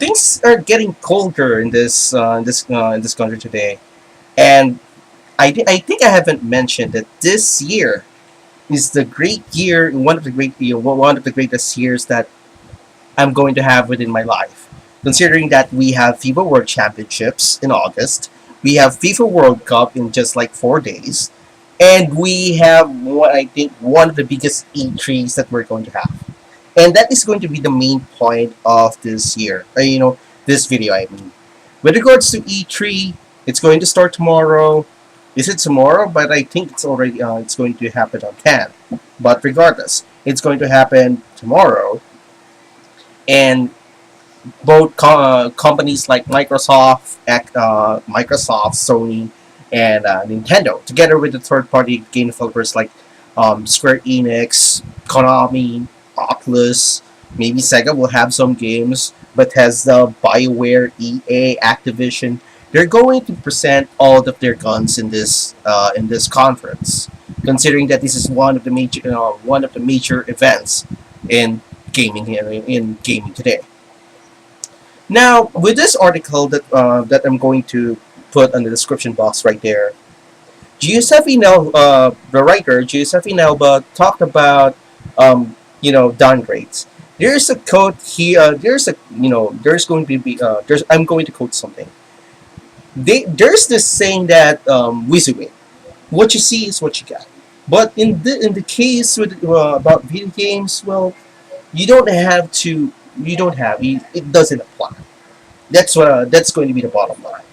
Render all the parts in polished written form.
things are getting colder in this country today, and I think I haven't mentioned that this year is the great year, one of the greatest years that I'm going to have within my life. Considering that we have FIFA World Championships in August, we have FIFA World Cup in just like 4 days, and we have what I think one of the biggest E3s that we're going to have. And that is going to be the main point of this year. This video, I mean. With regards to E3, it's going to start tomorrow. Is it tomorrow? But I think it's going to happen on 10. But regardless, it's going to happen tomorrow. And both companies like Microsoft, Sony, and Nintendo, together with the third-party game developers like Square Enix, Konami, Oculus, maybe Sega will have some games, Bethesda, BioWare, EA, Activision. They're going to present all of their guns in this conference, considering that this is one of the major events in gaming today. Now, with this article that I'm going to put on the description box right there, the writer Giuseppe Nelva talked about downgrades. There's a quote here. There's going to be I'm going to quote something. There's this saying that WYSIWYG, what you see is what you get. But in the case with about video games, well, you don't have to. You don't have. It doesn't apply. That's going to be the bottom line.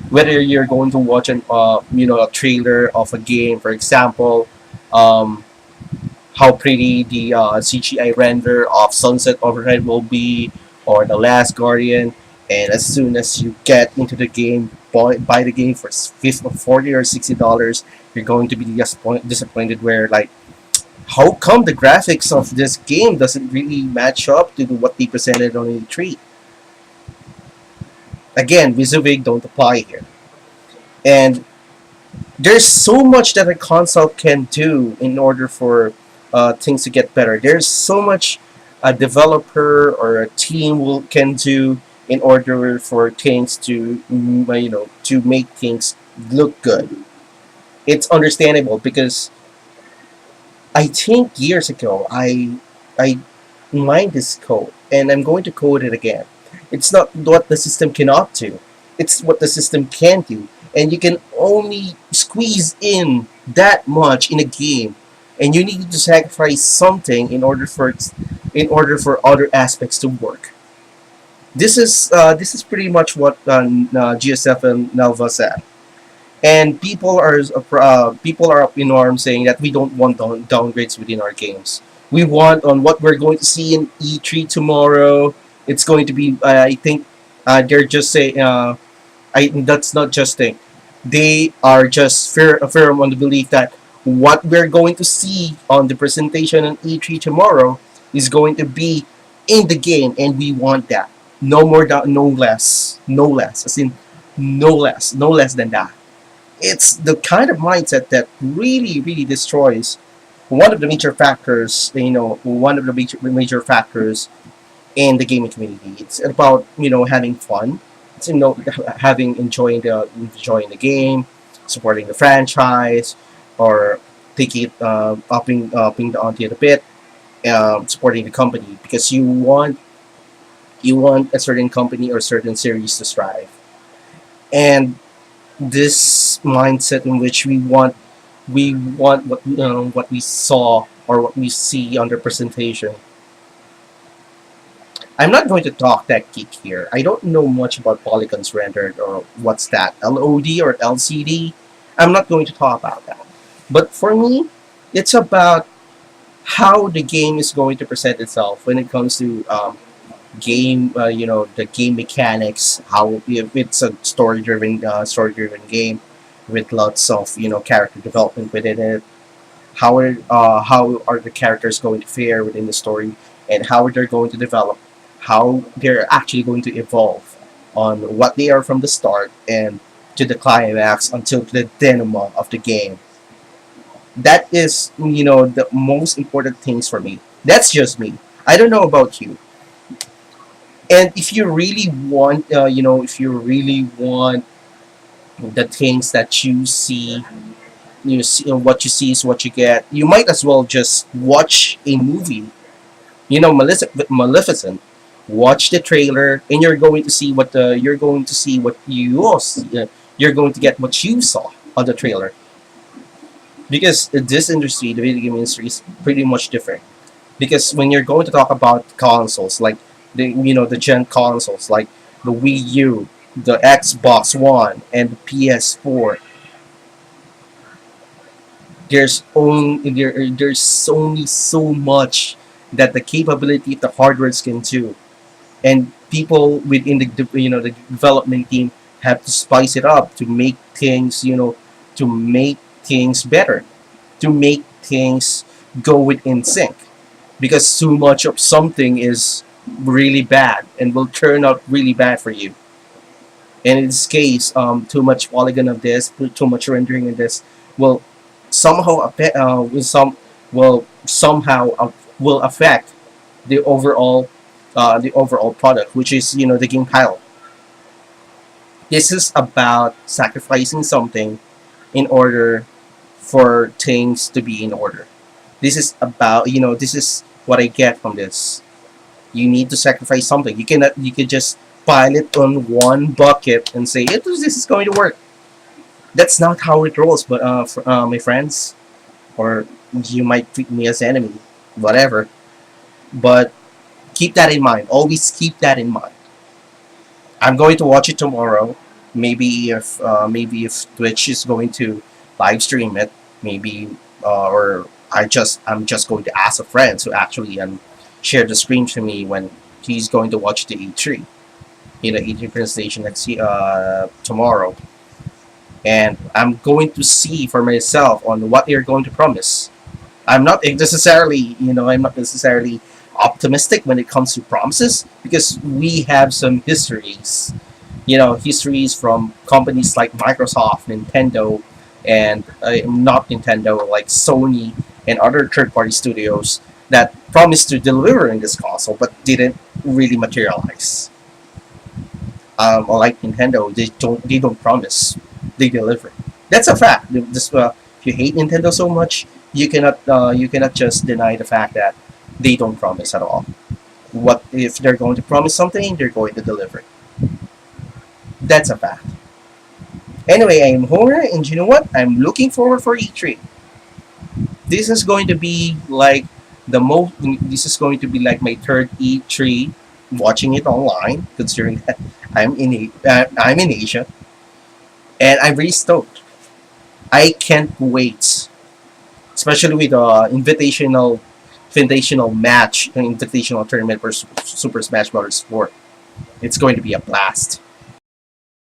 Whether you're going to watch a trailer of a game, for example, how pretty the CGI render of Sunset Override will be, or The Last Guardian, and as soon as you get into the game, buy the game for $40 or $60, you're going to be disappointed. Where like, how come the graphics of this game doesn't really match up to what they presented on E3? Again, WYSIWYG don't apply here. And there's so much that a console can do in order for things to get better. There's so much a developer or a team can do in order for things to make things look good. It's understandable because I think years ago I mined this code, and I'm going to code it again. It's not what the system cannot do. It's what the system can do. And you can only squeeze in that much in a game. And you need to sacrifice something in order for other aspects to work. This is pretty much what Giuseppe Nelva said. And people are up in arms saying that we don't want downgrades within our games. We want on what we're going to see in E3 tomorrow. It's going to be, I think, they're just saying, that's not just thing. They are just firm on the belief that what we're going to see on the presentation on E3 tomorrow is going to be in the game, and we want that. No more, no less, as in no less than that. It's the kind of mindset that really destroys one of the major factors. One of the major factors in the gaming community. It's about having fun. It's enjoying the game, supporting the franchise, or taking it upping the ante a bit, supporting the company because you want a certain company or certain series to strive. And this mindset in which we want what we saw or what we see under presentation. I'm not going to talk that geek here. I don't know much about polygons rendered or what's that, LOD or LCD. I'm not going to talk about that. But for me, it's about how the game is going to present itself when it comes to the game mechanics. How if it's a story-driven game with lots of character development within it. How are the characters going to fare within the story, and how they're going to develop, how they're actually going to evolve on what they are from the start and to the climax until the denouement of the game. That is, the most important things for me. That's just me. I don't know about you. And if you really want, if you really want the things that you see, what you see is what you get. You might as well just watch a movie. Maleficent. Watch the trailer, and you're going to see what you also, you're going to get what you saw on the trailer. Because this industry, the video game industry, is pretty much different. Because when you're going to talk about consoles, like the gen consoles, like the Wii U, the Xbox One, and the PS4, there's only so much that the capability of the hardwares can do, and people within the development team have to spice it up to make things to make things better, to make things go within sync, because too much of something is really bad and will turn out really bad for you. And in this case, too much polygon of this, too much rendering in this will somehow will somehow will affect the overall product, which is the game title. This is about sacrificing something in order for things to be in order. This is about this is what I get from this. You need to sacrifice something. You can just pile it on one bucket and say this is going to work. That's not how it rolls, but my friends, or you might treat me as enemy, whatever. But keep that in mind. Always keep that in mind. I'm going to watch it tomorrow. Maybe if Twitch is going to live stream it, maybe or I'm just going to ask a friend to actually share the screen to me when he's going to watch the E3, E3 presentation tomorrow, and I'm going to see for myself on what they're going to promise. I'm not necessarily optimistic when it comes to promises, because we have some histories, histories from companies like Microsoft, Nintendo, and not Nintendo, like Sony and other third-party studios that promised to deliver in this console but didn't really materialize. Like Nintendo, they don't promise, they deliver. That's a fact. If you hate Nintendo so much, you cannot just deny the fact that they don't promise at all. What if they're going to promise something? They're going to deliver. That's a fact. Anyway, I'm Homer, and you know what? I'm looking forward for E3. This is going to be like the most. This is going to be like my third E3, watching it online, considering that I'm in Asia, and I'm really stoked. I can't wait, especially with the invitational match, an invitational tournament for Super Smash Bros. 4. It's going to be a blast.